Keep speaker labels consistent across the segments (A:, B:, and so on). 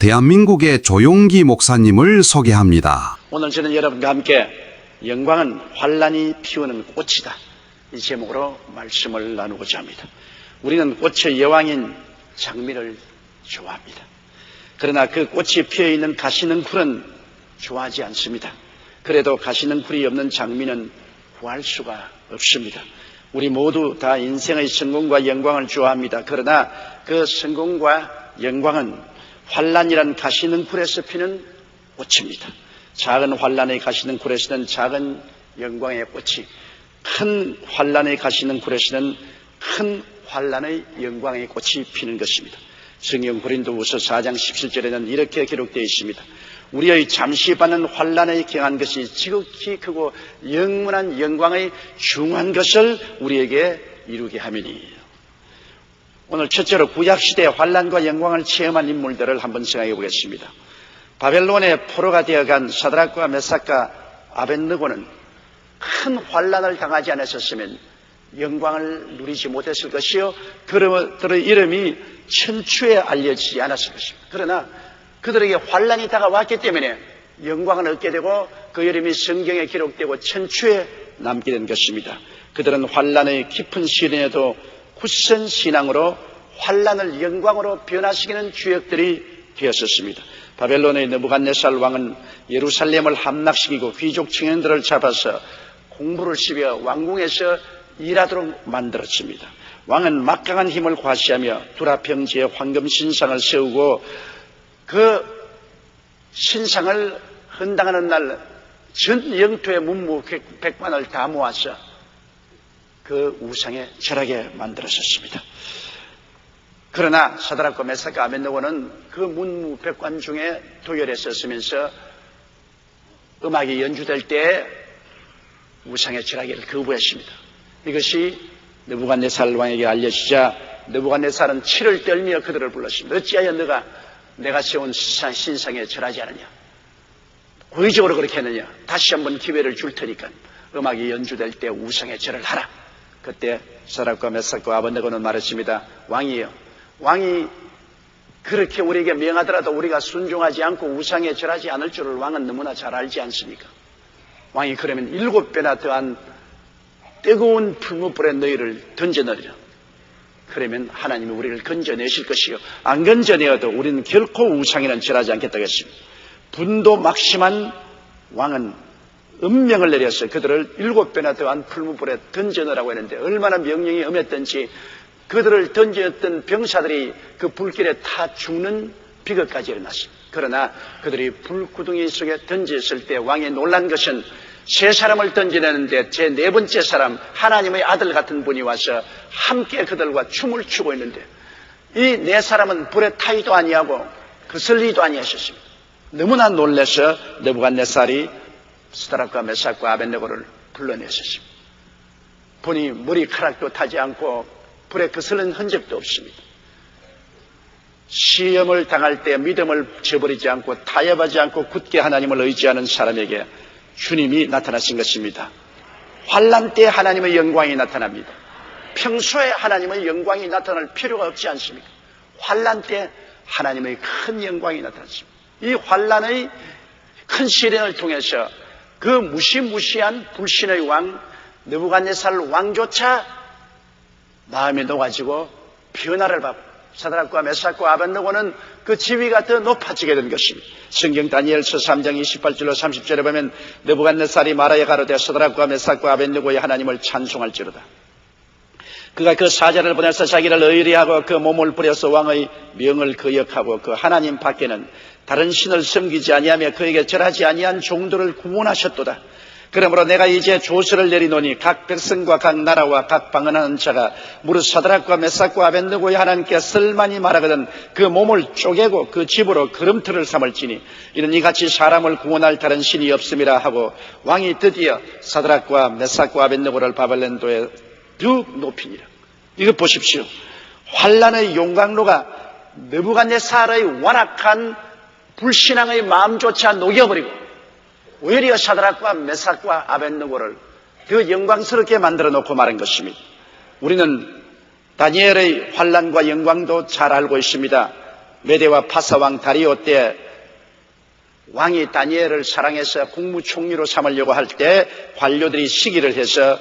A: 대한민국의 조용기 목사님을 소개합니다.
B: 오늘 저는 여러분과 함께 영광은 환란이 피우는 꽃이다, 이 제목으로 말씀을 나누고자 합니다. 우리는 꽃의 여왕인 장미를 좋아합니다. 그러나 그 꽃이 피어있는 가시능풀은 좋아하지 않습니다. 그래도 가시능풀이 없는 장미는 구할 수가 없습니다. 우리 모두 다 인생의 성공과 영광을 좋아합니다. 그러나 그 성공과 영광은 환란이란 가시능풀에서 피는 꽃입니다. 작은 환란의 가시능풀에서는 작은 영광의 꽃이, 큰 환란의 가시능풀에서는 큰 환란의 영광의 꽃이 피는 것입니다. 성경 고린도후서 4장 17절에는 이렇게 기록되어 있습니다. 우리의 잠시 받는 환란에 경한 것이 지극히 크고 영원한 영광의 중한 것을 우리에게 이루게 함이니. 오늘 첫째로 구약시대의 환란과 영광을 체험한 인물들을 한번 생각해 보겠습니다. 바벨론의 포로가 되어간 사드락과 메삭과 아벳느고는 큰 환란을 당하지 않았었으면 영광을 누리지 못했을 것이요, 그들의 이름이 천추에 알려지지 않았을 것입니다. 그러나 그들에게 환란이 다가왔기 때문에 영광을 얻게 되고 그 이름이 성경에 기록되고 천추에 남게 된 것입니다. 그들은 환란의 깊은 시련에도 굳센 신앙으로 환란을 영광으로 변화시키는 주역들이 되었었습니다. 바벨론의 느부갓네살 왕은 예루살렘을 함락시키고 귀족 청년들을 잡아서 공부를 시켜 왕궁에서 일하도록 만들었습니다. 왕은 막강한 힘을 과시하며 두라평지에 황금 신상을 세우고 그 신상을 헌당하는 날 전 영토의 문무 백관을 다 모아서 그 우상에 절하게 만들었었습니다. 그러나 사드락과 메삭과 아벳느고는 그 문무 백관 중에 도열에 서면서 음악이 연주될 때 우상에 절하기를 거부했습니다. 이것이 느부갓네살 왕에게 알려지자 느부갓네살은 치를 떨며 그들을 불렀습니다. 어찌하여 너가 내가 세운 신상에 절하지 않느냐? 고의적으로 그렇게 했느냐? 다시 한번 기회를 줄 테니까 음악이 연주될 때 우상에 절을 하라. 그때 사드락과 메삭과 아벳느고는 말했습니다. 왕이여, 왕이 그렇게 우리에게 명하더라도 우리가 순종하지 않고 우상에 절하지 않을 줄을 왕은 너무나 잘 알지 않습니까? 왕이 그러면 7배나 더한 뜨거운 풀무불에 너희를 던져넣으리라. 그러면 하나님이 우리를 건져내실 것이요, 안 건져내어도 우리는 결코 우상에는 절하지 않겠다고 했습니다. 분도 막심한 왕은 음명을 내려서 그들을 7배나 더한 풀무불에 던져넣으라고 했는데 얼마나 명령이 엄했던지 그들을 던졌던 병사들이 그 불길에 타 죽는 비극까지 일어났습니다. 그러나 그들이 불구덩이 속에 던졌을 때 왕이 놀란 것은 세 사람을 던져내는데 제 네 번째 사람, 하나님의 아들 같은 분이 와서 함께 그들과 춤을 추고 있는데 이 네 사람은 불에 타이도 아니하고 그슬리도 아니하셨습니다. 너무나 놀라서 느부갓네살이 사드락과 메삭과 아벳느고를 불러내셨습니다. 보니 머리카락도 타지 않고 불에 그슬린 흔적도 없습니다. 시험을 당할 때 믿음을 저버리지 않고 타협하지 않고 굳게 하나님을 의지하는 사람에게 주님이 나타나신 것입니다. 환난 때 하나님의 영광이 나타납니다. 평소에 하나님의 영광이 나타날 필요가 없지 않습니까? 환난 때 하나님의 큰 영광이 나타났습니다. 이 환난의 큰 시련을 통해서 그 무시무시한 불신의 왕 느부갓네살 왕조차 마음이 녹아지고 변화를 받고 사드락과 메삭과 아벳느고는 그 지위가 더 높아지게 된 것입니다. 성경 다니엘서 3장 28절로 30절에 보면 느부갓네살이 말하여 가로되 사드락과 메삭과 아벳느고의 하나님을 찬송할지로다. 그가 그 사자를 보내서 자기를 의리하고 그 몸을 부려서 왕의 명을 거역하고 그 하나님 밖에는 다른 신을 섬기지 아니하며 그에게 절하지 아니한 종들을 구원하셨도다. 그러므로 내가 이제 조서를 내리노니 각 백성과 각 나라와 각 방언하는 자가 무릇 사드락과 메삭과 아벳느고의 하나님께 쓸만히 말하거든 그 몸을 쪼개고 그 집으로 걸음틀을 삼을지니 이는 이같이 사람을 구원할 다른 신이 없음이라 하고 왕이 드디어 사드락과 메삭과 아벳느고를 바벨론도에 쭉 높이니라. 이거 보십시오. 환란의 용광로가 느부갓네살의 완악한 불신앙의 마음조차 녹여버리고 오히려 사드락과 메삭과 아벳느고를 더 영광스럽게 만들어 놓고 말한 것입니다. 우리는 다니엘의 환란과 영광도 잘 알고 있습니다. 메대와 파사왕 다리오 때 왕이 다니엘을 사랑해서 국무총리로 삼으려고 할 때 관료들이 시기를 해서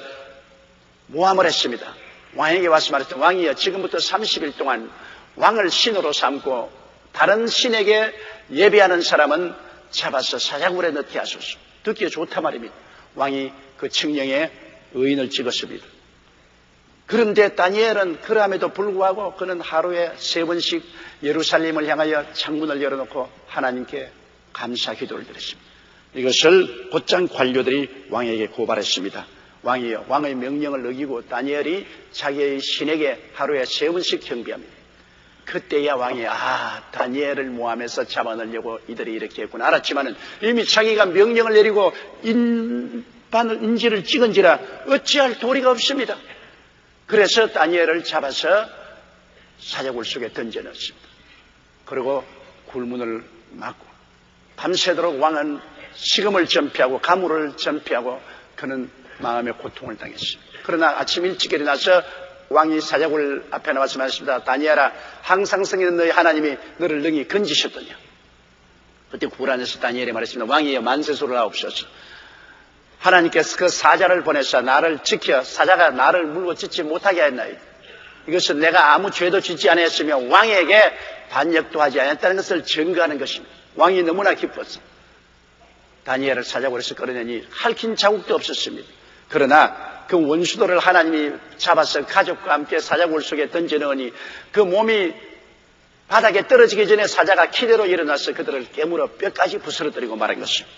B: 모함을 했습니다. 왕에게 와서 말했죠. 왕이여, 지금부터 30일 동안 왕을 신으로 삼고 다른 신에게 예배하는 사람은 잡아서 사자굴에 넣게 하소서. 듣기에 좋다 말입니다. 왕이 그 칙령에 의인을 찍었습니다. 그런데 다니엘은 그럼에도 불구하고 그는 하루에 3번씩 예루살렘을 향하여 창문을 열어놓고 하나님께 감사 기도를 드렸습니다. 이것을 곧장 관료들이 왕에게 고발했습니다. 왕이여, 왕의 명령을 어기고 다니엘이 자기의 신에게 하루에 3번씩 경배합니다. 그때야 왕이 다니엘을 모함해서 잡아넣으려고 이들이 이렇게 했구나 알았지만은 이미 자기가 명령을 내리고 인지를 찍은지라 어찌할 도리가 없습니다. 그래서 다니엘을 잡아서 사자굴 속에 던져넣습니다. 그리고 굴문을 막고 밤새도록 왕은 식음을 전폐하고 가물을 전폐하고 그는 마음의 고통을 당했습니다. 그러나 아침 일찍 일어나서 왕이 사자굴 앞에 나와서 말했습니다. 다니엘아, 항상 성이는 너희 하나님이 너를 능히 건지셨더냐. 그때 굴 안에서 다니엘이 말했습니다. 왕이여, 만세소를 하옵소서. 하나님께서 그 사자를 보내서 나를 지켜 사자가 나를 물고 찢지 못하게 하였나이다. 이것은 내가 아무 죄도 짓지 않았으며 왕에게 반역도 하지 않았다는 것을 증거하는 것입니다. 왕이 너무나 기뻤어. 다니엘을 사자굴에서 끌어내니 핥힌 자국도 없었습니다. 그러나 그 원수들을 하나님이 잡아서 가족과 함께 사자굴 속에 던져넣으니 그 몸이 바닥에 떨어지기 전에 사자가 기대로 일어나서 그들을 깨물어 뼈까지 부스러뜨리고 말한 것입니다.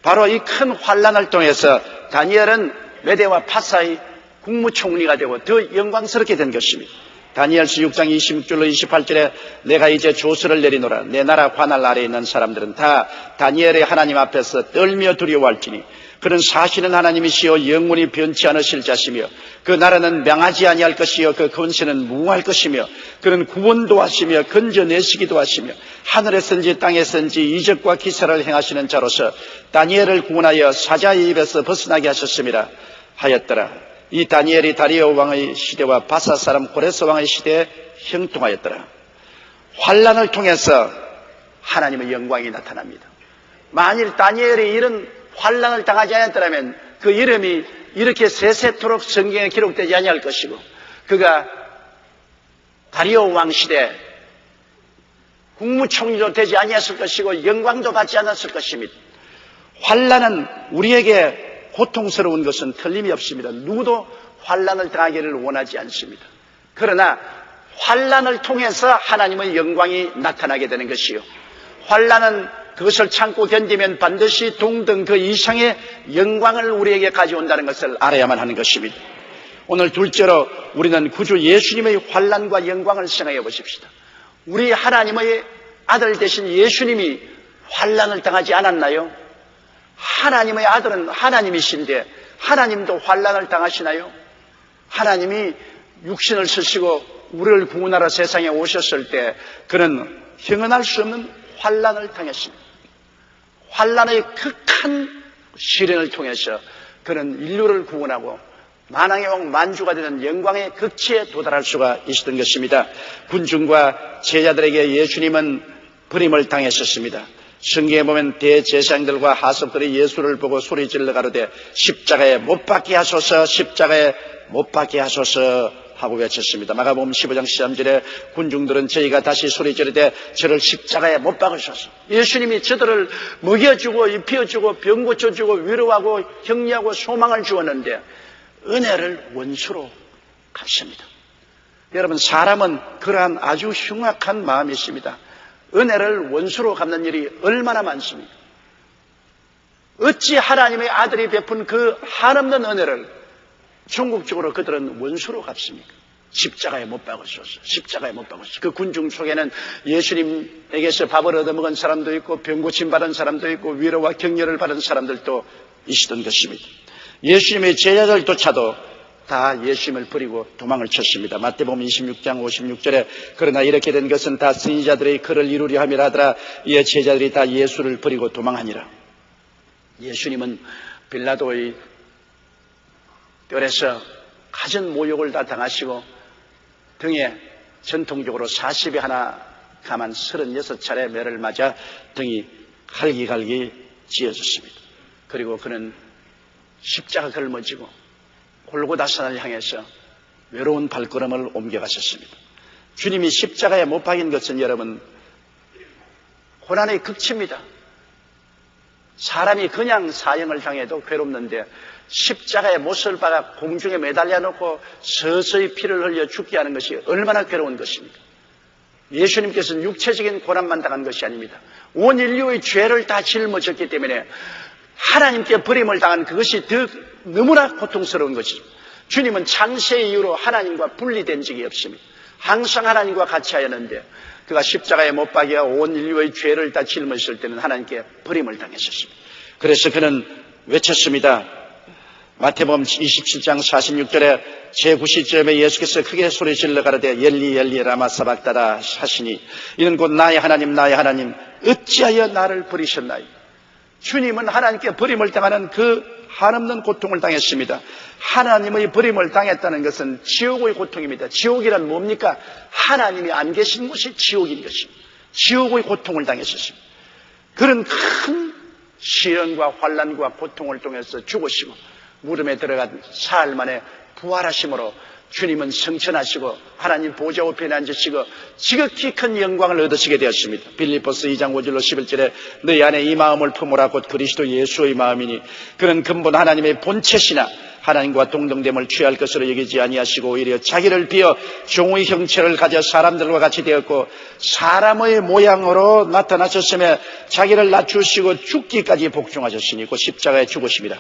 B: 바로 이 큰 환난을 통해서 다니엘은 메대와 파사의 국무총리가 되고 더 영광스럽게 된 것입니다. 다니엘서 6장 26절로 28절에 내가 이제 조서를 내리노라. 내 나라 관할 아래에 있는 사람들은 다 다니엘의 하나님 앞에서 떨며 두려워할지니 그는 사실은 하나님이시여 영원히 변치 않으실 자시며 그 나라는 명하지 아니할 것이요 그 권세는 무궁할 것이며 그는 구원도 하시며 건져내시기도 하시며 하늘에선지 땅에선지 이적과 기사를 행하시는 자로서 다니엘을 구원하여 사자의 입에서 벗어나게 하셨음이라 하였더라. 이 다니엘이 다리오 왕의 시대와 바사 사람 고레스 왕의 시대에 형통하였더라. 환난을 통해서 하나님의 영광이 나타납니다. 만일 다니엘이 이런 환난을 당하지 않았더라면 그 이름이 이렇게 세세토록 성경에 기록되지 아니할 것이고 그가 다리오 왕 시대 국무총리도 되지 아니했을 것이고 영광도 받지 않았을 것입니다. 환난은 우리에게 고통스러운 것은 틀림이 없습니다. 누구도 환난을 당하기를 원하지 않습니다. 그러나 환난을 통해서 하나님의 영광이 나타나게 되는 것이요. 환난은 그것을 참고 견디면 반드시 동등 그 이상의 영광을 우리에게 가져온다는 것을 알아야만 하는 것입니다. 오늘 둘째로 우리는 구주 예수님의 환난과 영광을 생각해 보십시다. 우리 하나님의 아들 되신 예수님이 환난을 당하지 않았나요? 하나님의 아들은 하나님이신데 하나님도 환난을 당하시나요? 하나님이 육신을 쓰시고 우리를 구원하러 세상에 오셨을 때 그는 형언할 수 없는 환난을 당했습니다. 환난의 극한 시련을 통해서 그는 인류를 구원하고 만왕의 왕 만주가 되는 영광의 극치에 도달할 수가 있었던 것입니다. 군중과 제자들에게 예수님은 버림을 당했었습니다. 성경에 보면 대제사장들과 하석들이 예수를 보고 소리질러 가로되 십자가에 못 박게 하소서, 십자가에 못 박게 하소서 하고 외쳤습니다. 마가복음 15장 13절에 군중들은 저희가 다시 소리지르되 저를 십자가에 못 박으소서. 예수님이 저들을 먹여주고 입혀주고 병 고쳐주고 위로하고 격려하고 소망을 주었는데 은혜를 원수로 갚습니다. 여러분, 사람은 그러한 아주 흉악한 마음이 있습니다. 은혜를 원수로 갚는 일이 얼마나 많습니까? 어찌 하나님의 아들이 베푼 그 한없는 은혜를 궁극적으로 그들은 원수로 갚습니까? 십자가에 못 박으소서, 십자가에 못 박으소서. 그 군중 속에는 예수님에게서 밥을 얻어먹은 사람도 있고 병 고침 받은 사람도 있고 위로와 격려를 받은 사람들도 있었던 것입니다. 예수님의 제자들조차도 다 예수님을 버리고 도망을 쳤습니다. 마태복음 26장 56절에 그러나 이렇게 된 것은 다 선지자들의 글을 이루려 함이라 하더라. 이에 제자들이 다 예수를 버리고 도망하니라. 예수님은 빌라도의 뜰에서 갖은 모욕을 다 당하시고 등에 전통적으로 40에 하나 가만 36차례 매를 맞아 등이 갈기갈기 찧어졌습니다. 그리고 그는 십자가 걸머지고 골고다산을 향해서 외로운 발걸음을 옮겨가셨습니다. 주님이 십자가에 못 박인 것은 여러분 고난의 극치입니다. 사람이 그냥 사형을 당해도 괴롭는데 십자가에 못을 박아 공중에 매달려 놓고 서서히 피를 흘려 죽게 하는 것이 얼마나 괴로운 것입니까? 예수님께서는 육체적인 고난만 당한 것이 아닙니다. 온 인류의 죄를 다 짊어졌기 때문에 하나님께 버림을 당한 그것이 더 너무나 고통스러운 것이죠. 주님은 창세 이후로 하나님과 분리된 적이 없습니다. 항상 하나님과 같이 하였는데 그가 십자가에 못 박여 온 인류의 죄를 다 짊어졌을 때는 하나님께 버림을 당했었습니다. 그래서 그는 외쳤습니다. 마태복음 27장 46절에 제9시점에 예수께서 크게 소리질러 가라되 엘리 엘리 라마 사박다라 하시니 이는 곧 나의 하나님 어찌하여 나를 버리셨나요? 주님은 하나님께 버림을 당하는 그 한없는 고통을 당했습니다. 하나님의 버림을 당했다는 것은 지옥의 고통입니다. 지옥이란 뭡니까? 하나님이 안 계신 곳이 지옥인 것입니다. 지옥의 고통을 당했었습니다. 그런 큰 시련과 환난과 고통을 통해서 죽으시고 무덤에 들어간 사흘 만에 부활하심으로 주님은 성천하시고 하나님 보좌 우편에 앉으시고 지극히 큰 영광을 얻으시게 되었습니다. 빌립보서 2장 5절로 11절에 너희 안에 이 마음을 품으라 곧 그리스도 예수의 마음이니 그는 근본 하나님의 본체시나 하나님과 동등됨을 취할 것으로 여기지 아니하시고 오히려 자기를 비어 종의 형체를 가져 사람들과 같이 되었고 사람의 모양으로 나타나셨으며 자기를 낮추시고 죽기까지 복종하셨으니 곧 십자가에 죽으십니다.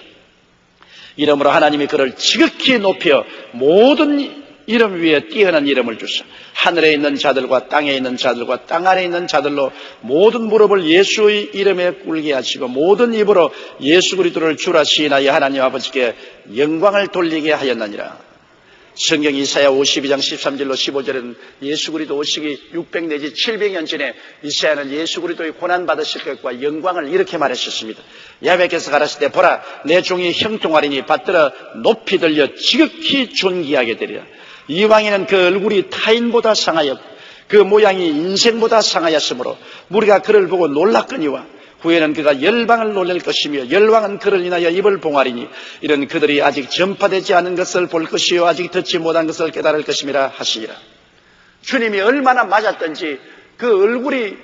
B: 이러므로 하나님이 그를 지극히 높여 모든 이름 위에 뛰어난 이름을 주사 하늘에 있는 자들과 땅에 있는 자들과 땅 아래에 있는 자들로 모든 무릎을 예수의 이름에 꿇게 하시고 모든 입으로 예수 그리스도를 주라 시인하여 하나님 아버지께 영광을 돌리게 하였느니라. 성경 이사야 52장 13절로 15절은 예수 그리스도 오시기 600 내지 700년 전에 이사야는 예수 그리스도의 고난받으실 것과 영광을 이렇게 말하셨습니다. 야훼께서 가라실 때 보라 내 종이 형통하리니 받들어 높이 들려 지극히 존귀하게 되리라. 이왕에는 그 얼굴이 타인보다 상하였고 그 모양이 인생보다 상하였으므로 우리가 그를 보고 놀랐거니와 후에는 그가 열방을 놀랄 것이며 열왕은 그를 인하여 입을 봉하리니 이런 그들이 아직 전파되지 않은 것을 볼 것이요 아직 듣지 못한 것을 깨달을 것임이라 하시니라. 주님이 얼마나 맞았던지 그 얼굴이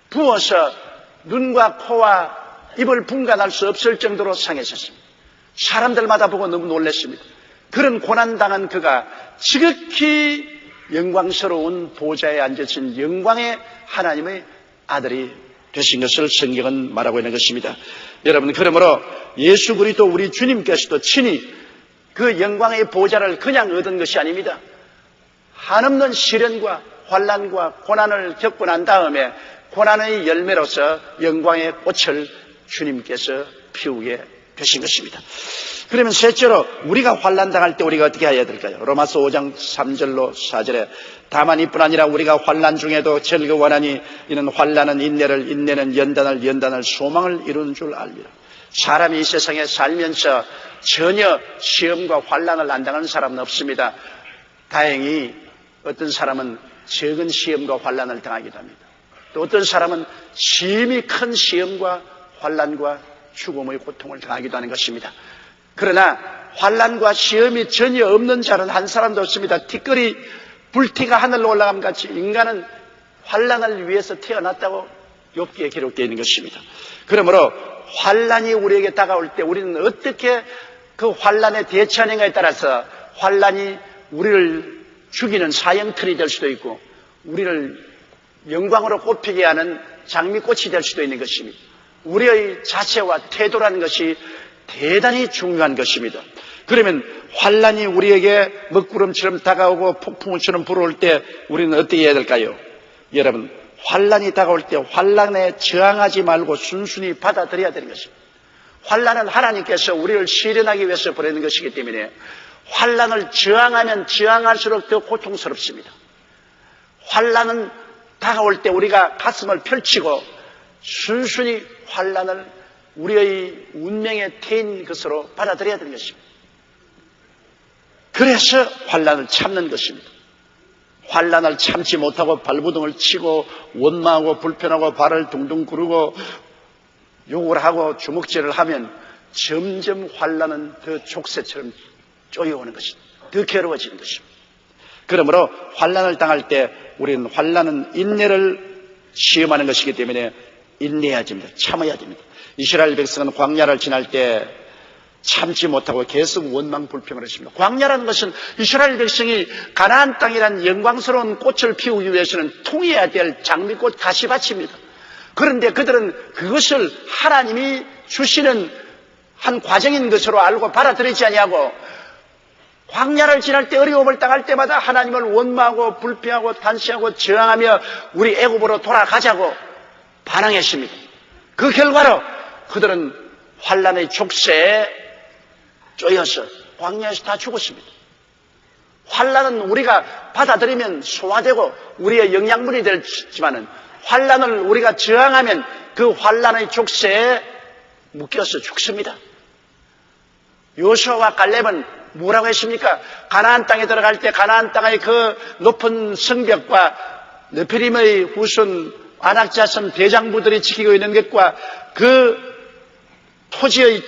B: 부어서 눈과 코와 입을 분간할 수 없을 정도로 상했었습니다. 사람들마다 보고 너무 놀랐습니다. 그런 고난당한 그가 지극히 영광스러운 보좌에 앉으신 영광의 하나님의 아들이 되신 것을 성경은 말하고 있는 것입니다. 여러분 그러므로 예수 그리스도 우리 주님께서도 친히 그 영광의 보좌를 그냥 얻은 것이 아닙니다. 한없는 시련과 환난과 고난을 겪고 난 다음에 고난의 열매로서 영광의 꽃을 주님께서 피우게 되신 것입니다. 그러면 셋째로 우리가 환난당할 때 우리가 어떻게 해야 될까요? 로마서 5장 3절로 4절에 다만 이뿐 아니라 우리가 환난 중에도 즐거워하니 이는 환난은 인내를 인내는 연단을 소망을 이루는 줄 알리라. 사람이 이 세상에 살면서 전혀 시험과 환난을 안 당하는 사람은 없습니다. 다행히 어떤 사람은 적은 시험과 환난을 당하기도 합니다. 또 어떤 사람은 심히 큰 시험과 환난과 죽음의 고통을 당하기도 하는 것입니다. 그러나 환난과 시험이 전혀 없는 자는 한 사람도 없습니다. 티끌이 불티가 하늘로 올라감 같이 인간은 환난을 위해서 태어났다고 욥기에 기록되어 있는 것입니다. 그러므로 환난이 우리에게 다가올 때 우리는 어떻게 그 환난에 대처하는가에 따라서 환난이 우리를 죽이는 사형틀이 될 수도 있고 우리를 영광으로 꼽히게 하는 장미꽃이 될 수도 있는 것입니다. 우리의 자세와 태도라는 것이 대단히 중요한 것입니다. 그러면 환난이 우리에게 먹구름처럼 다가오고 폭풍우처럼 불어올 때 우리는 어떻게 해야 될까요? 여러분 환난이 다가올 때 환난에 저항하지 말고 순순히 받아들여야 되는 것입니다. 환난은 하나님께서 우리를 시련하기 위해서 보내는 것이기 때문에 환난을 저항하면 저항할수록 더 고통스럽습니다. 환난은 다가올 때 우리가 가슴을 펼치고 순순히 환난을 우리의 운명의 태인 것으로 받아들여야 되는 것입니다. 그래서 환난을 참는 것입니다. 환난을 참지 못하고 발부둥을 치고 원망하고 불편하고 발을 둥둥 구르고 욕을 하고 주먹질을 하면 점점 환난은 더 족쇄처럼 쪼여오는 것입니다. 더 괴로워지는 것입니다. 그러므로 환난을 당할 때 우리는 환난은 인내를 시험하는 것이기 때문에 인내해야 됩니다. 참아야 됩니다. 이스라엘 백성은 광야를 지날 때 참지 못하고 계속 원망 불평을 했습니다. 광야라는 것은 이스라엘 백성이 가나안 땅이란 영광스러운 꽃을 피우기 위해서는 통해야 될 장미꽃 가시밭입니다. 그런데 그들은 그것을 하나님이 주시는 한 과정인 것으로 알고 받아들이지 아니하고 광야를 지날 때 어려움을 당할 때마다 하나님을 원망하고 불평하고 단시하고 저항하며 우리 애굽으로 돌아가자고 반항했습니다. 그 결과로 그들은 환난의 족쇄에 쪼여서 광야에서 다 죽었습니다. 환난은 우리가 받아들이면 소화되고 우리의 영양분이 되지만은 환난을 우리가 저항하면 그 환난의 족쇄에 묶여서 죽습니다. 요수아와 갈렙은 뭐라고 했습니까? 가나안 땅에 들어갈 때 가나안 땅의 그 높은 성벽과 느피림의 후손 안악자손 대장부들이 지키고 있는 것과 그 토지의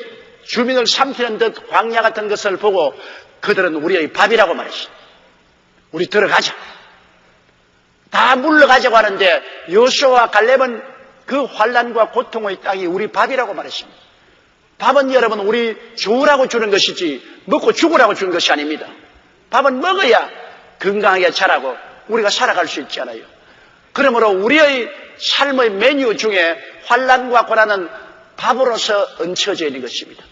B: 주민을 삼키는 듯 광야 같은 것을 보고 그들은 우리의 밥이라고 말했습니다. 우리 들어가자. 다 물러가자고 하는데 요수아와 갈렙은 그 환난과 고통의 땅이 우리 밥이라고 말했습니다. 밥은 여러분 우리 주우라고 주는 것이지 먹고 죽으라고 주는 것이 아닙니다. 밥은 먹어야 건강하게 자라고 우리가 살아갈 수 있잖아요. 그러므로 우리의 삶의 메뉴 중에 환난과 고난은 밥으로서 얹혀져 있는 것입니다.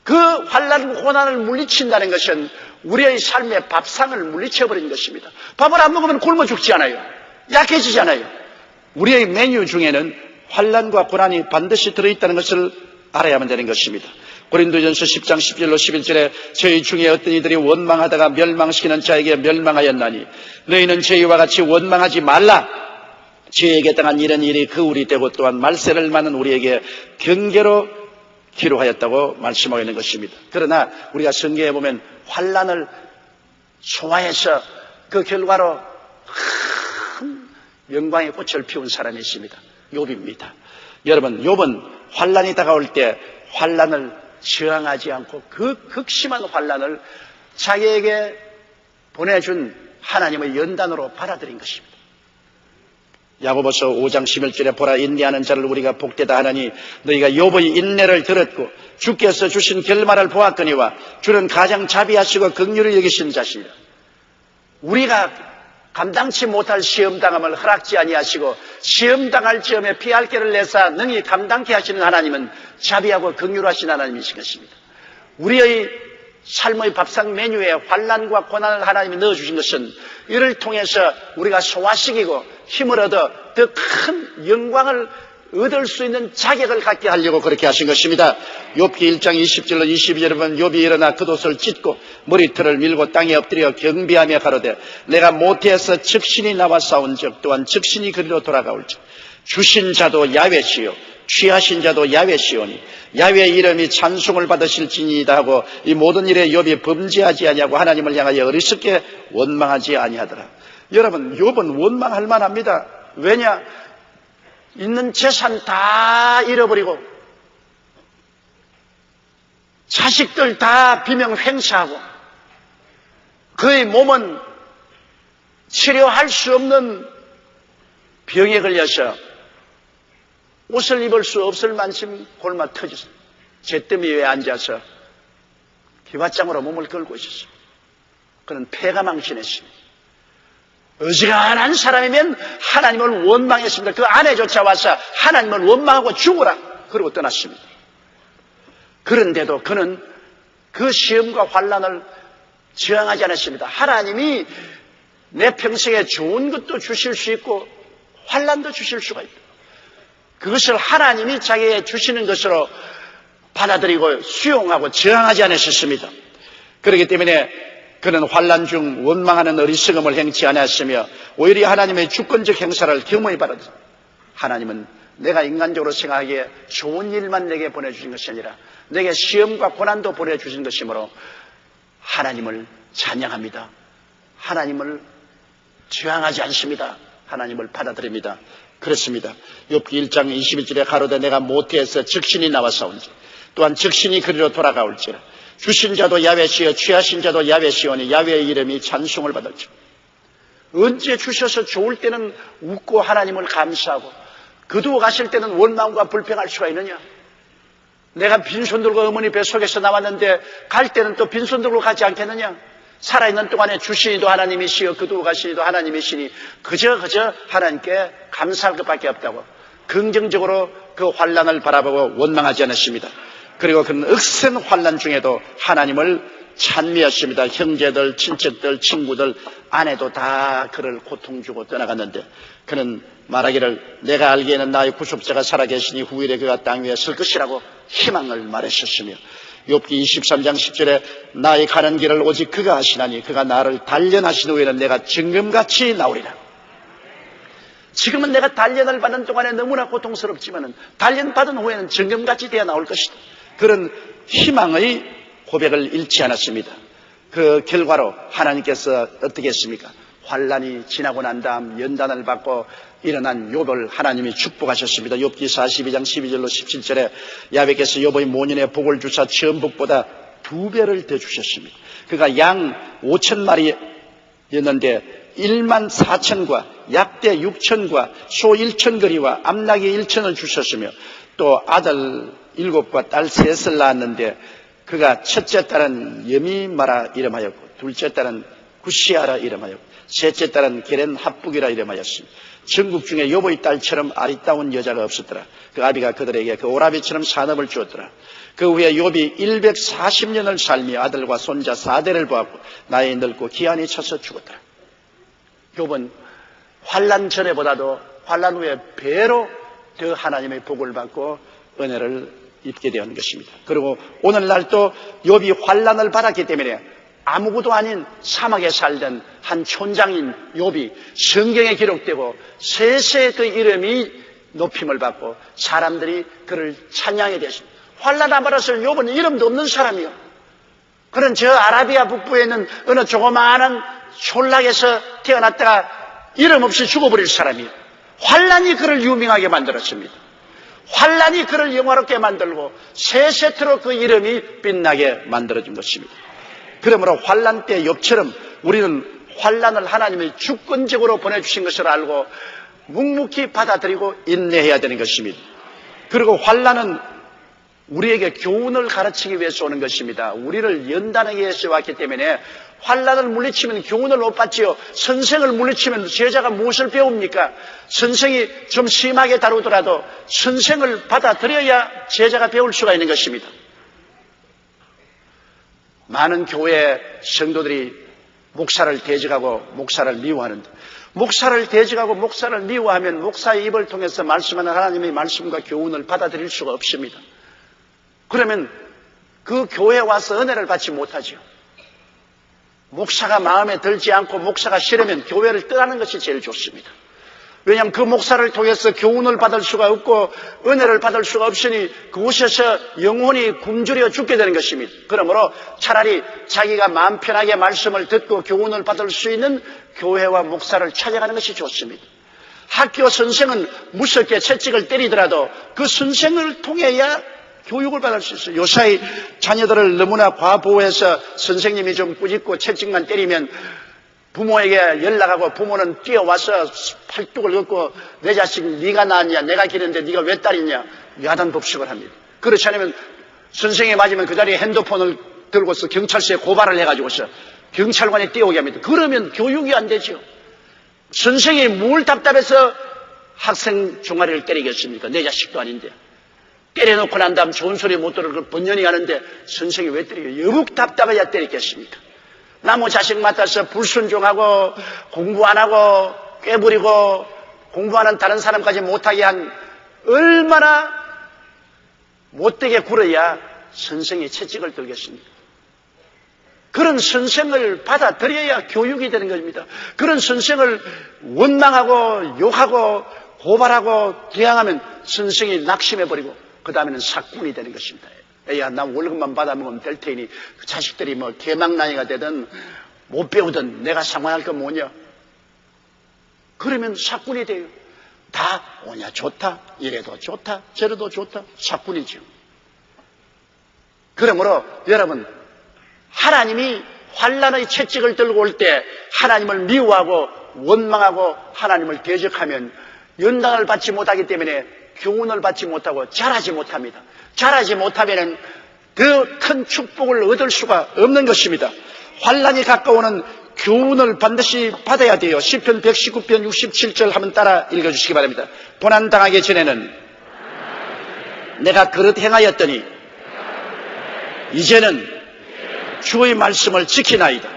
B: 그 환난과 고난을 물리친다는 것은 우리의 삶의 밥상을 물리쳐버리는 것입니다. 밥을 안 먹으면 굶어 죽지 않아요. 약해지지 않아요. 우리의 메뉴 중에는 환난과 고난이 반드시 들어있다는 것을 알아야만 되는 것입니다. 고린도전서 10장 10절로 11절에 저희 중에 어떤 이들이 원망하다가 멸망시키는 자에게 멸망하였나니 너희는 저희와 같이 원망하지 말라. 저에게 당한 이런 일이 그 우리 되고 또한 말세를 맞는 우리에게 경계로 기록하였다고 말씀하고 있는 것입니다. 그러나 우리가 성경에 보면 환난을 소화해서 그 결과로 큰 영광의 꽃을 피운 사람이 있습니다. 욥입니다. 여러분, 욥은 환난이 다가올 때 환난을 저항하지 않고 그 극심한 환난을 자기에게 보내준 하나님의 연단으로 받아들인 것입니다. 야고보서 5장 11절에 보라 인내하는 자를 우리가 복되다 하나니 너희가 욥의 인내를 들었고 주께서 주신 결말을 보았거니와 주는 가장 자비하시고 긍휼을 여기신 자시니라. 우리가 감당치 못할 시험당함을 허락지 아니하시고 시험당할 즈음에 피할 길을 내사 능히 감당케 하시는 하나님은 자비하고 긍휼하신 하나님이신 것입니다. 우리의 삶의 밥상 메뉴에 환난과 고난을 하나님이 넣어주신 것은 이를 통해서 우리가 소화시키고 힘을 얻어 더 큰 영광을 얻을 수 있는 자격을 갖게 하려고 그렇게 하신 것입니다. 욥기 1장 20절로 22절에 보면 욥이 일어나 겉옷을 찢고 머리털을 밀고 땅에 엎드려 경비하며 가로되 내가 모태에서 즉신이 나와 싸운 적 또한 즉신이 그리로 돌아가올 적 주신 자도 야훼시요 취하신 자도 야훼시오니 야훼의 이름이 찬송을 받으실지니이다 하고 이 모든 일에 욥이 범죄하지 아니하고 하나님을 향하여 어리석게 원망하지 아니하더라. 여러분, 욥은 원망할 만합니다. 왜냐? 있는 재산 다 잃어버리고 자식들 다 비명 횡사하고 그의 몸은 치료할 수 없는 병에 걸려서 옷을 입을 수 없을 만큼 골마 터져서 잿더미 위에 앉아서 기왓장으로 몸을 걸고 있었습니다. 그는 폐가 망신했습니다. 어지간한 사람이면 하나님을 원망했습니다. 그 아내조차 와서 하나님을 원망하고 죽으라 그러고 떠났습니다. 그런데도 그는 그 시험과 환난을 저항하지 않았습니다. 하나님이 내 평생에 좋은 것도 주실 수 있고 환난도 주실 수가 있다. 그것을 하나님이 자기에게 주시는 것으로 받아들이고 수용하고 저항하지 않았습니다. 그렇기 때문에 그는 환난 중 원망하는 어리석음을 행치 않았으며 오히려 하나님의 주권적 행사를 겸허히 받았습니다. 하나님은 내가 인간적으로 생각하기에 좋은 일만 내게 보내주신 것이 아니라 내게 시험과 고난도 보내주신 것이므로 하나님을 찬양합니다. 하나님을 저항하지 않습니다. 하나님을 받아들입니다. 그렇습니다. 욥기 1장 21절에 가로되 내가 모태에서 적신이 나와사온지 또한 적신이 그리로 돌아가올지라 주신 자도 야훼시여 취하신 자도 야훼시오니 야훼의 이름이 찬송을 받을지라. 언제 주셔서 좋을 때는 웃고 하나님을 감사하고 그두어 가실 때는 원망과 불평할 수가 있느냐? 내가 빈손 들고 어머니 뱃속에서 나왔는데 갈 때는 또 빈손 들고 가지 않겠느냐? 살아있는 동안에 주시니도 하나님이시여 그두어 가시니도 하나님이시니 그저 하나님께 감사할 것밖에 없다고 긍정적으로 그 환난을 바라보고 원망하지 않았습니다. 그리고 그는 억센 환난 중에도 하나님을 찬미했습니다. 형제들, 친척들, 친구들, 아내도 다 그를 고통 주고 떠나갔는데 그는 말하기를 내가 알기에는 나의 구속자가 살아계시니 후일에 그가 땅 위에 설 것이라고 희망을 말했었으며 욥기 23장 10절에 나의 가는 길을 오직 그가 하시나니 그가 나를 단련하신 후에는 내가 정금같이 나오리라. 지금은 내가 단련을 받는 동안에 너무나 고통스럽지만 단련받은 후에는 정금같이 되어 나올 것이다. 그런 희망의 고백을 잃지 않았습니다. 그 결과로 하나님께서 어떻게 했습니까? 환난이 지나고 난 다음 연단을 받고 일어난 욥을 하나님이 축복하셨습니다. 욥기 42장 12절로 17절에 야훼께서 욥의 모년에 복을 주사 천복보다 2배를 더 주셨습니다. 그가 양 5,000마리였는데 14,000과 약대 6,000과 소 1,000거리와 암나귀 1,000을 주셨으며 또 아들 7과 딸 3을 낳았는데 그가 첫째 딸은 여미마라 이름하였고 둘째 딸은 구시아라 이름하였고 셋째 딸은 게렌 합북이라 이름하였습니다. 전국 중에 욥의 딸처럼 아리따운 여자가 없었더라. 그 아비가 그들에게 그 오라비처럼 산업을 주었더라. 그 후에 욥이 140년을 살며 아들과 손자 4대를 보았고 나이 늙고 기한이 차서 죽었더라. 욥은 환난 전에보다도 환난 후에 배로 더 하나님의 복을 받고 은혜를 입게 되는 것입니다. 그리고 오늘날 또 욥이 환난을 받았기 때문에 아무것도 아닌 사막에 살던 한 촌장인 욥이 성경에 기록되고 세세 그 이름이 높임을 받고 사람들이 그를 찬양하게 됐습니다. 환난 안 받았을 욥은 이름도 없는 사람이요. 그런 저 아라비아 북부에 있는 어느 조그마한 촌락에서 태어났다가 이름 없이 죽어버릴 사람이요. 환난이 그를 유명하게 만들었습니다. 환난이 그를 영화롭게 만들고 세 세트로 그 이름이 빛나게 만들어준 것입니다. 그러므로 환난 때 욥처럼 우리는 환난을 하나님이 주권적으로 보내주신 것을 알고 묵묵히 받아들이고 인내해야 되는 것입니다. 그리고 환난은 우리에게 교훈을 가르치기 위해서 오는 것입니다. 우리를 연단하기 위해서 왔기 때문에 환난을 물리치면 교훈을 못 받지요. 선생을 물리치면 제자가 무엇을 배웁니까? 선생이 좀 심하게 다루더라도 선생을 받아들여야 제자가 배울 수가 있는 것입니다. 많은 교회 성도들이 목사를 대적하고 목사를 미워하는데 목사를 대적하고 목사를 미워하면 목사의 입을 통해서 말씀하는 하나님의 말씀과 교훈을 받아들일 수가 없습니다. 그러면 그 교회에 와서 은혜를 받지 못하죠. 목사가 마음에 들지 않고 목사가 싫으면 교회를 떠나는 것이 제일 좋습니다. 왜냐하면 그 목사를 통해서 교훈을 받을 수가 없고 은혜를 받을 수가 없으니 그곳에서 영혼이 굶주려 죽게 되는 것입니다. 그러므로 차라리 자기가 마음 편하게 말씀을 듣고 교훈을 받을 수 있는 교회와 목사를 찾아가는 것이 좋습니다. 학교 선생은 무섭게 채찍을 때리더라도 그 선생을 통해야 교육을 받을 수 있어요. 요사이 자녀들을 너무나 과보호해서 선생님이 좀 꾸짖고 채찍만 때리면 부모에게 연락하고 부모는 뛰어와서 팔뚝을 걷고 내 자식 네가 낳았냐 내가 기르는데 네가 왜 딸이냐 야단법석을 합니다. 그렇지 않으면 선생이 맞으면 그 자리에 핸드폰을 들고서 경찰서에 고발을 해가지고서 경찰관이 뛰어오게 합니다. 그러면 교육이 안 되죠. 선생이 뭘 답답해서 학생 종아리를 때리겠습니까? 내 자식도 아닌데. 때려놓고 난 다음 좋은 소리 못 들을 번연히 하는데 선생이 왜 때리겠어요? 여북 답답해야 때리겠습니까? 나무 자식 맡아서 불순종하고 공부 안 하고 꾀부리고 공부하는 다른 사람까지 못하게 한 얼마나 못되게 굴어야 선생이 채찍을 들겠습니까? 그런 선생을 받아들여야 교육이 되는 겁니다. 그런 선생을 원망하고 욕하고 고발하고 대항하면 선생이 낙심해버리고 그 다음에는 사꾼이 되는 것입니다. 야, 나 월급만 받아먹으면 될 테니 그 자식들이 뭐 개망나이가 되든 못 배우든 내가 상관할 건 뭐냐. 그러면 사꾼이 돼요. 다 오냐 좋다, 이래도 좋다, 저래도 좋다, 사꾼이죠. 그러므로 여러분, 하나님이 환난의 채찍을 들고 올 때 하나님을 미워하고 원망하고 하나님을 대적하면 연단을 받지 못하기 때문에 교훈을 받지 못하고 자라지 못합니다. 자라지 못하면 더 큰 축복을 얻을 수가 없는 것입니다. 환난이 가까우는 교훈을 반드시 받아야 돼요. 시편 119편 67절 한번 따라 읽어주시기 바랍니다. 고난당하기 전에는 내가 그릇 행하였더니 이제는 주의 말씀을 지키나이다.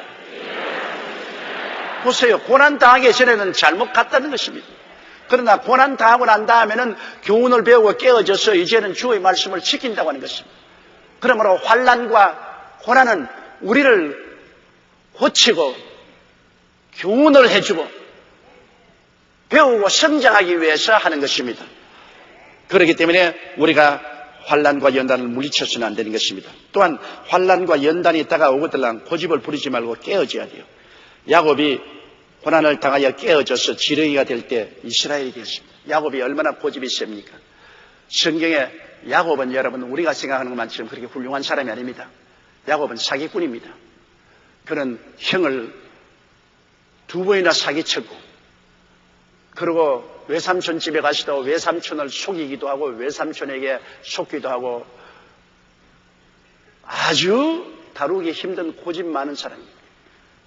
B: 보세요. 고난당하기 전에는 잘못 갔다는 것입니다. 그러나 고난당하고 난 다음에는 교훈을 배우고 깨어져서 이제는 주의 말씀을 지킨다고 하는 것입니다. 그러므로 환난과 고난은 우리를 고치고 교훈을 해주고 배우고 성장하기 위해서 하는 것입니다. 그렇기 때문에 우리가 환난과 연단을 물리쳐서는 안 되는 것입니다. 또한 환난과 연단이 다가오거든 고집을 부리지 말고 깨어져야 돼요. 야곱이 고난을 당하여 깨어져서 지렁이가 될 때 이스라엘이 되었습니다. 야곱이 얼마나 고집이 셉니까? 성경에 야곱은 여러분 우리가 생각하는 것만처럼 그렇게 훌륭한 사람이 아닙니다. 야곱은 사기꾼입니다. 그는 형을 2번이나 사기쳤고 그리고 외삼촌 집에 가서도 외삼촌을 속이기도 하고 외삼촌에게 속기도 하고 아주 다루기 힘든 고집 많은 사람입니다.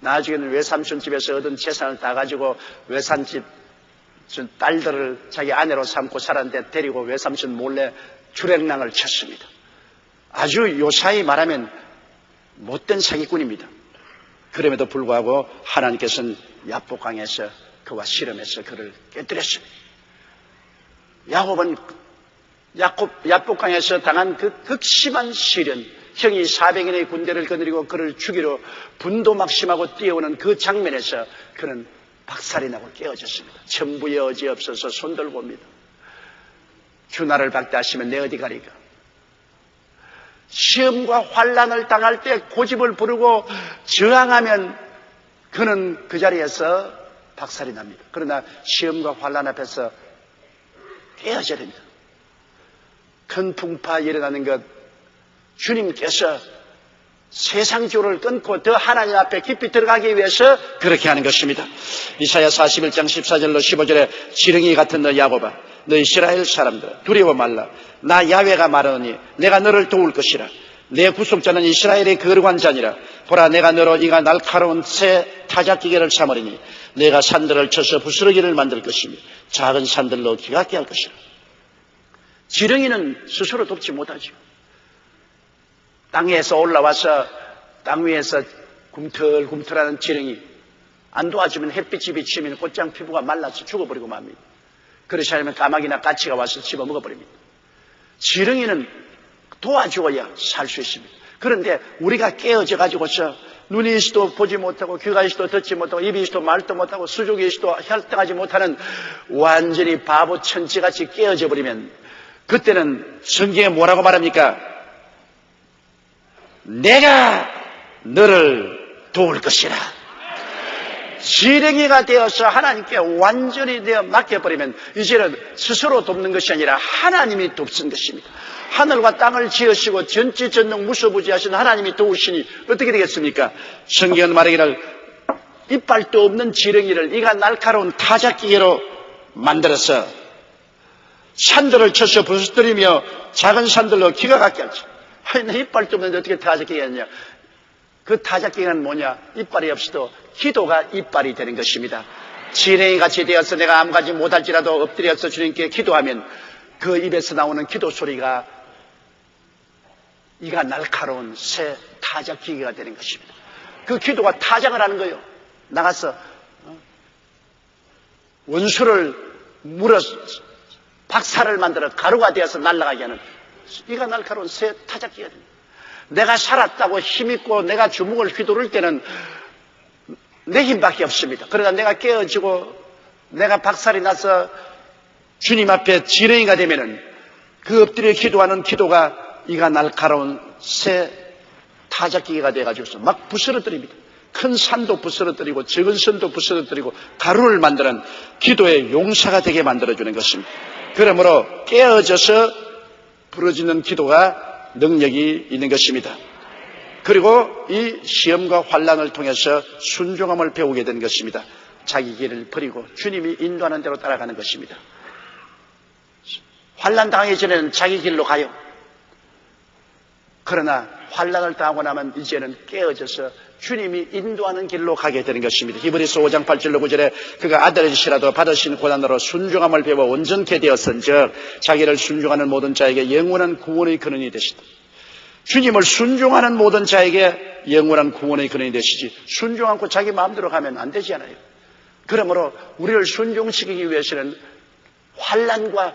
B: 나중에는 외삼촌 집에서 얻은 재산을 다 가지고 외삼집 딸들을 자기 아내로 삼고 살았는데 데리고 외삼촌 몰래 주랭랑을 쳤습니다. 아주 요사이 말하면 못된 사기꾼입니다. 그럼에도 불구하고 하나님께서는 야복강에서 그와 실험해서 그를 깨뜨렸습니다. 야곱은 야복강에서 당한 그 극심한 시련, 형이 400인의 군대를 거느리고 그를 죽이러 분도막심하고 뛰어오는 그 장면에서 그는 박살이 나고 깨어졌습니다. 천부에 어지 없어서 손들고 옵니다. 주 나를 박대하시면 내 어디 가리까. 시험과 환난을 당할 때 고집을 부르고 저항하면 그는 그 자리에서 박살이 납니다. 그러나 시험과 환난 앞에서 깨어져야 됩니다. 큰 풍파 일어나는 것 주님께서 세상 조를 끊고 더 하나님 앞에 깊이 들어가기 위해서 그렇게 하는 것입니다. 이사야 41장 14절로 15절에 지렁이 같은 너 야곱아 너 이스라엘 사람들 두려워 말라. 나 야훼가 말하노니 내가 너를 도울 것이라. 내 구속자는 이스라엘의 거룩한 자니라. 보라 내가 너로 이가 날카로운 새 타작기계를 삼으리니 내가 산들을 쳐서 부스러기를 만들 것이며 작은 산들로 기갑게 할 것이라. 지렁이는 스스로 돕지 못하죠. 땅에서 올라와서 땅 위에서 굼틀굼틀하는 지렁이 안 도와주면 햇빛이 비치면 곧장 피부가 말라서 죽어버리고 맙니다. 그렇지 않으면 까마귀나 까치가 와서 집어먹어버립니다. 지렁이는 도와주어야 살 수 있습니다. 그런데 우리가 깨어져 가지고서 눈이 있어도 보지 못하고 귀가 있어도 듣지 못하고 입이 있어도 말도 못하고 수족이 있어도 혈당하지 못하는 완전히 바보 천치같이 깨어져 버리면 그때는 성경에 뭐라고 말합니까? 내가 너를 도울 것이라. 지렁이가 되어서 하나님께 완전히 되어 맡겨버리면 이제는 스스로 돕는 것이 아니라 하나님이 돕는 것입니다. 하늘과 땅을 지으시고 전지전능 무소부지하신 하나님이 도우시니 어떻게 되겠습니까? 성경은 말하기를 이빨도 없는 지렁이를 이가 날카로운 타작기계로 만들어서 산들을 쳐서 부서뜨리며 작은 산들로 기가 갖게 하지. 아니, 이빨도 없는데 어떻게 타작기계가 했냐? 그 타작기계는 뭐냐? 이빨이 없어도 기도가 이빨이 되는 것입니다. 지렁이같이 되어서 내가 아무가지 못할지라도 엎드려서 주님께 기도하면 그 입에서 나오는 기도 소리가 이가 날카로운 새 타작기계가 되는 것입니다. 그 기도가 타작을 하는 거예요. 나가서 원수를 물어 박살을 만들어 가루가 되어서 날아가게 하는 이가 날카로운 새 타작기가 됩니다. 내가 살았다고 힘있고 내가 주먹을 휘두를 때는 내 힘밖에 없습니다. 그러나 내가 깨어지고 내가 박살이 나서 주님 앞에 지렁이가 되면은 그 엎드려 기도하는 기도가 이가 날카로운 새 타작기계가 돼가지고서 막 부스러뜨립니다. 큰 산도 부스러뜨리고 적은 산도 부스러뜨리고 가루를 만드는 기도의 용사가 되게 만들어주는 것입니다. 그러므로 깨어져서 부러지는 기도가 능력이 있는 것입니다. 그리고 이 시험과 환난을 통해서 순종함을 배우게 된 것입니다. 자기 길을 버리고 주님이 인도하는 대로 따라가는 것입니다. 환난 당하기 전에는 자기 길로 가요. 그러나 환난을 당하고 나면 이제는 깨어져서 주님이 인도하는 길로 가게 되는 것입니다. 히브리서 5장 8절로 9절에 그가 아들이시라도 받으신 고난으로 순종함을 배워 온전케 되었은즉 자기를 순종하는 모든 자에게 영원한 구원의 근원이 되시다. 주님을 순종하는 모든 자에게 영원한 구원의 근원이 되시지 순종 않고 자기 마음대로 가면 안 되지 않아요. 그러므로 우리를 순종시키기 위해서는 환난과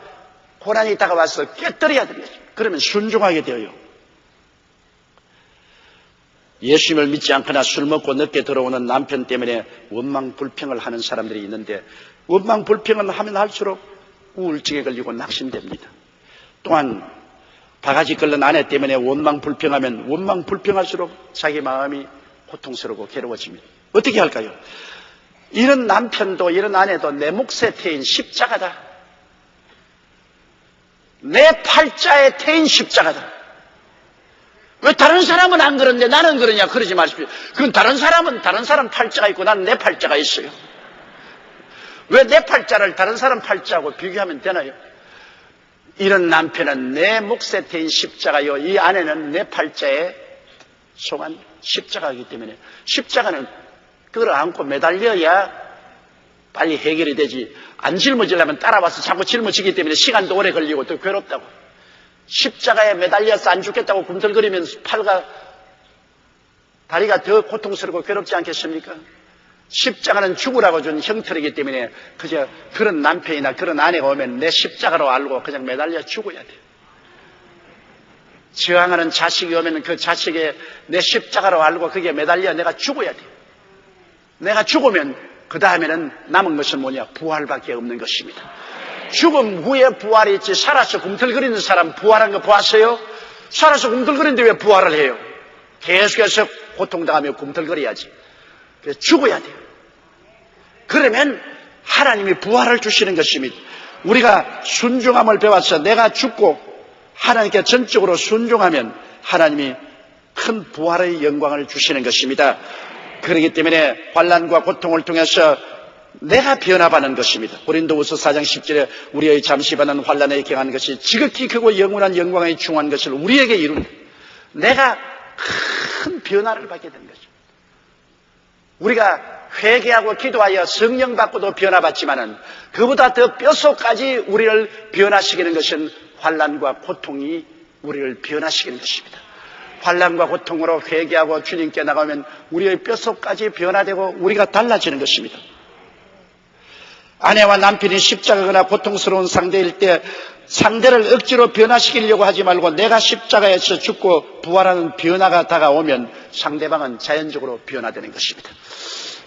B: 고난이 다가와서 깨뜨려야 됩니다. 그러면 순종하게 되어요. 예수님을 믿지 않거나 술 먹고 늦게 들어오는 남편 때문에 원망불평을 하는 사람들이 있는데 원망불평을 하면 할수록 우울증에 걸리고 낙심됩니다. 또한 바가지 끓는 아내 때문에 원망불평하면 원망불평할수록 자기 마음이 고통스럽고 괴로워집니다. 어떻게 할까요? 이런 남편도 이런 아내도 내 몫에 태인 십자가다. 내 팔자에 태인 십자가다. 왜 다른 사람은 안 그런데 나는 그러냐? 그러지 마십시오. 그건 다른 사람은 다른 사람 팔자가 있고 나는 내 팔자가 있어요. 왜 내 팔자를 다른 사람 팔자하고 비교하면 되나요? 이런 남편은 내 몫에 태인 십자가요. 이 아내는 내 팔자에 속한 십자가이기 때문에 십자가는 끌어안고 매달려야 빨리 해결이 되지. 안 짊어지려면 따라와서 자꾸 짊어지기 때문에 시간도 오래 걸리고 또 괴롭다고. 십자가에 매달려서 안 죽겠다고 꿈틀거리면서 팔과 다리가 더 고통스럽고 괴롭지 않겠습니까? 십자가는 죽으라고 준 형틀이기 때문에 그저 그런 남편이나 그런 아내가 오면 내 십자가로 알고 그냥 매달려 죽어야 돼요. 저항하는 자식이 오면 그 자식의 내 십자가로 알고 그게 매달려 내가 죽어야 돼요. 내가 죽으면 그 다음에는 남은 것은 뭐냐? 부활밖에 없는 것입니다. 죽음 후에 부활이 있지 살아서 꿈틀거리는 사람 부활한 거 보았어요? 살아서 꿈틀거리는데 왜 부활을 해요? 계속해서 고통당하며 꿈틀거려야지. 그래서 죽어야 돼요. 그러면 하나님이 부활을 주시는 것입니다. 우리가 순종함을 배워서 내가 죽고 하나님께 전적으로 순종하면 하나님이 큰 부활의 영광을 주시는 것입니다. 그렇기 때문에 환난과 고통을 통해서 내가 변화받는 것입니다. 고린도후서 4장 10절에 우리의 잠시 받는 환난에 경한 것이 지극히 크고 영원한 영광에 중한 것을 우리에게 이룬 내가 큰 변화를 받게 된 것입니다. 우리가 회개하고 기도하여 성령 받고도 변화받지만은 그보다 더 뼛속까지 우리를 변화시키는 것은 환난과 고통이 우리를 변화시키는 것입니다. 환난과 고통으로 회개하고 주님께 나가면 우리의 뼛속까지 변화되고 우리가 달라지는 것입니다. 아내와 남편이 십자가거나 고통스러운 상대일 때 상대를 억지로 변화시키려고 하지 말고 내가 십자가에서 죽고 부활하는 변화가 다가오면 상대방은 자연적으로 변화되는 것입니다.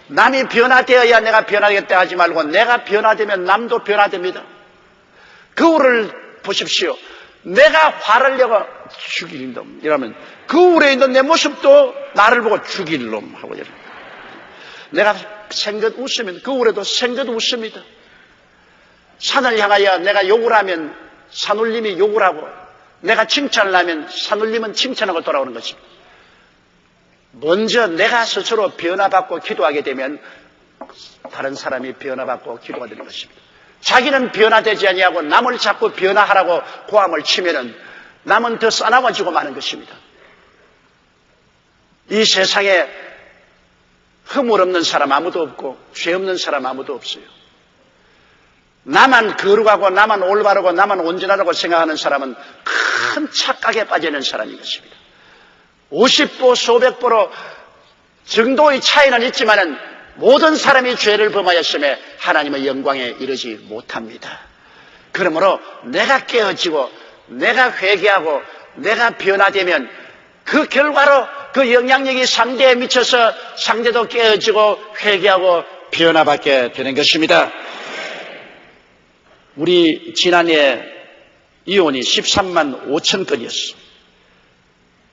B: 남이 변화되어야 내가 변하겠다 하지 말고 내가 변화되면 남도 변화됩니다. 거울을 보십시오. 내가 화를 내고 죽일 놈 이러면 거울에 있는 내 모습도 나를 보고 죽일 놈 하고 이래요. 내가 생긋 웃으면 거울에도 생긋 웃습니다. 산을 향하여 내가 욕을 하면 산울림이 욕을 하고 내가 칭찬을 하면 산울림은 칭찬하고 돌아오는 것입니다. 먼저 내가 스스로 변화받고 기도하게 되면 다른 사람이 변화받고 기도가 되는 것입니다. 자기는 변화되지 아니하고 남을 자꾸 변화하라고 고함을 치면은 남은 더 싸나워지고 마는 것입니다. 이 세상에 허물 없는 사람 아무도 없고 죄 없는 사람 아무도 없어요. 나만 거룩하고 나만 올바르고 나만 온전하다고 생각하는 사람은 큰 착각에 빠지는 사람인 것입니다. 50보 수백보로 정도의 차이는 있지만은 모든 사람이 죄를 범하였음에 하나님의 영광에 이르지 못합니다. 그러므로 내가 깨어지고 내가 회개하고 내가 변화되면 그 결과로 그 영향력이 상대에 미쳐서 상대도 깨어지고 회개하고 변화받게 되는 것입니다. 우리 지난해 이혼이 13만 5천 건이었어.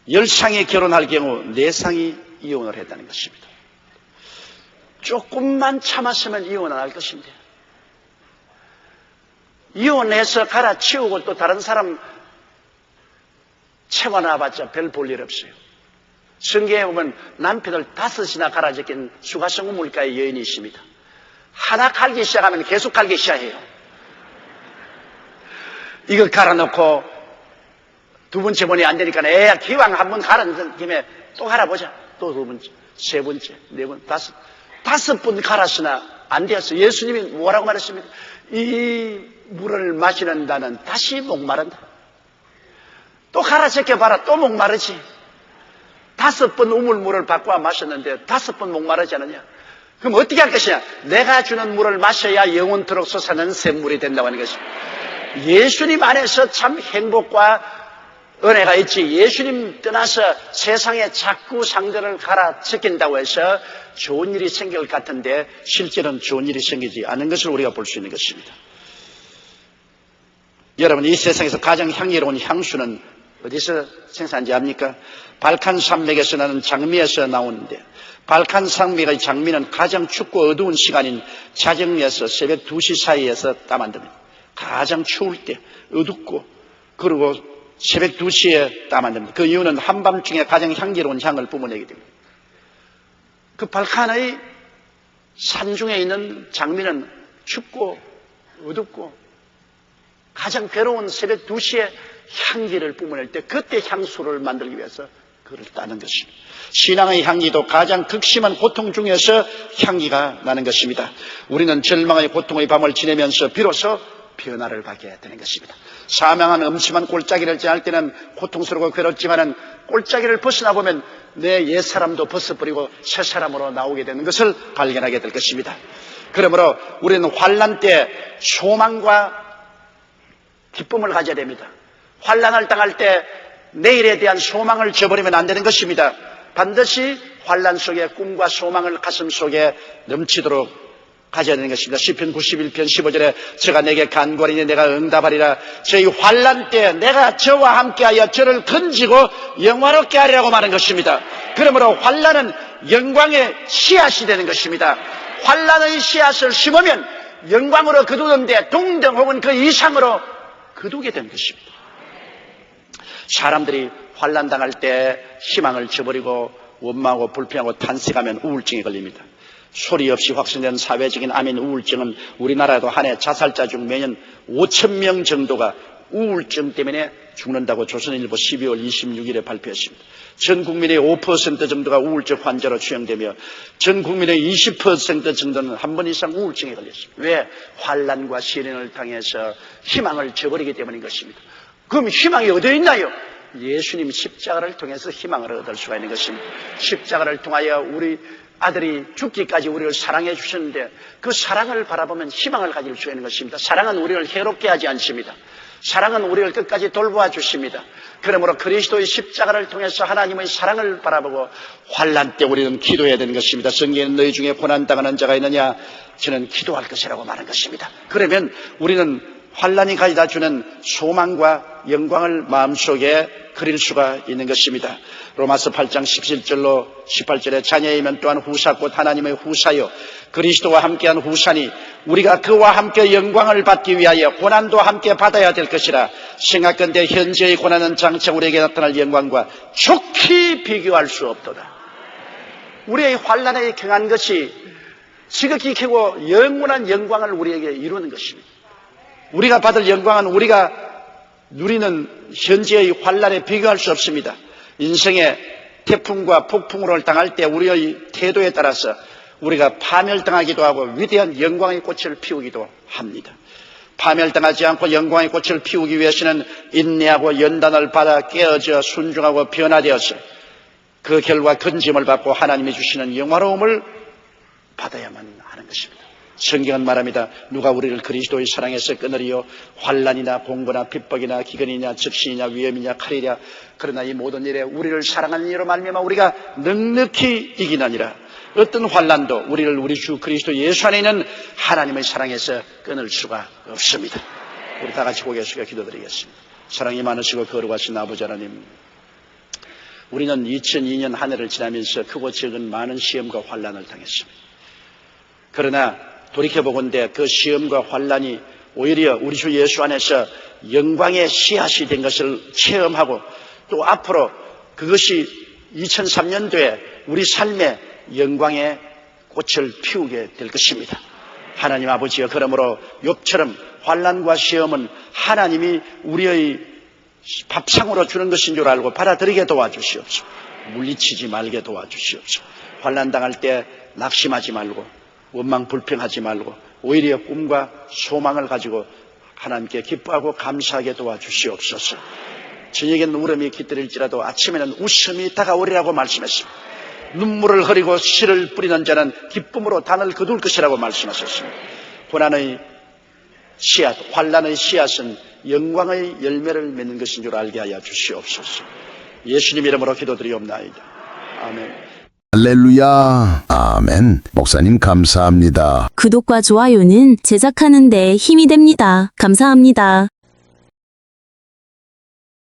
B: 10상이 결혼할 경우 4상이 이혼을 했다는 것입니다. 조금만 참았으면 이혼 안 할 것인데, 이혼해서 갈아치우고 또 다른 사람 채워놔봤자 별 볼 일 없어요. 성경에 보면 남편을 5이나 갈아제낀 수가성 우물가의 여인이 있습니다. 하나 갈기 시작하면 계속 갈기 시작해요. 이거 갈아놓고 두 번째 번이 안 되니까 애야 기왕 한 번 갈아놓은 김에 또 갈아보자. 또 두 번째, 세 번째, 네 번, 다섯 번 갈았으나 안 되었어. 예수님이 뭐라고 말했습니까? 이 물을 마시는 나는 다시 목마른다. 또 갈아제껴봐라. 또 목마르지. 5번 우물물을 바꿔 마셨는데 5번 목마르지 않느냐? 그럼 어떻게 할 것이냐? 내가 주는 물을 마셔야 영원토록 솟아나는 샘물이 된다고 하는 것입니다. 예수님 안에서 참 행복과 은혜가 있지. 예수님 떠나서 세상에 자꾸 상대를 갈아제낀다고 해서 좋은 일이 생길 것 같은데 실제로는 좋은 일이 생기지 않은 것을 우리가 볼 수 있는 것입니다. 여러분, 이 세상에서 가장 향기로운 향수는 어디서 생산지 압니까? 발칸 산맥에서 나는 장미에서 나오는데, 발칸 산맥의 장미는 가장 춥고 어두운 시간인 자정에서 새벽 2시 사이에서 따 만듭니다. 가장 추울 때 어둡고, 그리고 새벽 2시에 따 만듭니다. 그 이유는 한밤중에 가장 향기로운 향을 뿜어내게 됩니다. 그 발칸의 산중에 있는 장미는 춥고 어둡고 가장 괴로운 새벽 2시에 향기를 뿜어낼 때 그때 향수를 만들기 위해서 그를 따는 것입니다. 신앙의 향기도 가장 극심한 고통 중에서 향기가 나는 것입니다. 우리는 절망의 고통의 밤을 지내면서 비로소 변화를 받게 되는 것입니다. 사망한 음침한 골짜기를 지날 때는 고통스럽고 괴롭지만은 골짜기를 벗어나 보면 내 옛사람도 벗어버리고 새 사람으로 나오게 되는 것을 발견하게 될 것입니다. 그러므로 우리는 환난 때 소망과 기쁨을 가져야 됩니다. 환난을 당할 때 내일에 대한 소망을 저버리면 안 되는 것입니다. 반드시 환난 속에 꿈과 소망을 가슴 속에 넘치도록 가져야 되는 것입니다. 시편 91편 15절에 저가 내게 간구하리니 내가 응답하리라. 저희 환난 때 내가 저와 함께하여 저를 건지고 영화롭게 하리라고 말한 것입니다. 그러므로 환난은 영광의 씨앗이 되는 것입니다. 환난의 씨앗을 심으면 영광으로 거두는데 동등 혹은 그 이상으로 거두게 되는 것입니다. 사람들이 환난 당할 때 희망을 저버리고 원망하고 불평하고 탄식하면 우울증에 걸립니다. 소리 없이 확산된 사회적인 암인 우울증은 우리나라에도 한 해 자살자 중 매년 5,000명 정도가 우울증 때문에 죽는다고 조선일보 12월 26일에 발표했습니다. 전 국민의 5% 정도가 우울증 환자로 추정되며 전 국민의 20% 정도는 한 번 이상 우울증에 걸렸습니다. 왜? 환난과 시련을 당해서 희망을 저버리기 때문인 것입니다. 그럼 희망이 어디에 있나요? 예수님 십자가를 통해서 희망을 얻을 수가 있는 것입니다. 십자가를 통하여 우리 아들이 죽기까지 우리를 사랑해 주셨는데 그 사랑을 바라보면 희망을 가질 수 있는 것입니다. 사랑은 우리를 해롭게 하지 않습니다. 사랑은 우리를 끝까지 돌보아 주십니다. 그러므로 그리스도의 십자가를 통해서 하나님의 사랑을 바라보고 환난 때 우리는 기도해야 되는 것입니다. 성경에는 너희 중에 고난당하는 자가 있느냐? 저는 기도할 것이라고 말한 것입니다. 그러면 우리는 환난이 가져다 주는 소망과 영광을 마음속에 그릴 수가 있는 것입니다. 로마서 8장 17절로 18절에 자녀이면 또한 후사 곧 하나님의 후사요 그리스도와 함께한 후사니 우리가 그와 함께 영광을 받기 위하여 고난도 함께 받아야 될 것이라. 생각건대 현재의 고난은 장차 우리에게 나타날 영광과 좋게 비교할 수 없도다. 우리의 환난에 경한 것이 지극히 크고 영원한 영광을 우리에게 이루는 것입니다. 우리가 받을 영광은 우리가 누리는 현재의 환난에 비교할 수 없습니다. 인생의 태풍과 폭풍우를 당할 때 우리의 태도에 따라서 우리가 파멸당하기도 하고 위대한 영광의 꽃을 피우기도 합니다. 파멸당하지 않고 영광의 꽃을 피우기 위해서는 인내하고 연단을 받아 깨어져 순종하고 변화되어서 그 결과 건짐을 받고 하나님이 주시는 영화로움을 받아야만 하는 것입니다. 성경은 말합니다. 누가 우리를 그리스도의 사랑에서 끊으리요? 환난이나 공고나 핍박이나 기근이냐 적신이냐 위험이냐 칼이냐. 그러나 이 모든 일에 우리를 사랑하는 이로 말미암아 우리가 넉넉히 이기나니라. 어떤 환난도 우리를 우리 주 그리스도 예수 안에 있는 하나님의 사랑에서 끊을 수가 없습니다. 우리 다 같이 고개 숙여 기도드리겠습니다. 사랑이 많으시고 거룩하신 아버지 하나님, 우리는 2002년 한 해를 지나면서 크고 작은 많은 시험과 환난을 당했습니다. 그러나 돌이켜보건대 그 시험과 환란이 오히려 우리 주 예수 안에서 영광의 씨앗이 된 것을 체험하고 또 앞으로 그것이 2003년도에 우리 삶의 영광의 꽃을 피우게 될 것입니다. 하나님 아버지여, 그러므로 욥처럼 환난과 시험은 하나님이 우리의 밥상으로 주는 것인 줄 알고 받아들이게 도와주시옵소서. 물리치지 말게 도와주시옵소서. 환난 당할 때 낙심하지 말고 원망 불평하지 말고 오히려 꿈과 소망을 가지고 하나님께 기뻐하고 감사하게 도와주시옵소서. 저녁에는 울음이 깃들일지라도 아침에는 웃음이 다가오리라고 말씀했습니다. 눈물을 흘리고 씨를 뿌리는 자는 기쁨으로 단을 거둘 것이라고 말씀하셨습니다. 고난의 씨앗, 환난의 씨앗은 영광의 열매를 맺는 것인 줄 알게 하여 주시옵소서. 예수님 이름으로 기도드리옵나이다. 아멘.
C: 할렐루야. 아멘. 목사님 감사합니다.
D: 구독과 좋아요는 제작하는 데 힘이 됩니다. 감사합니다.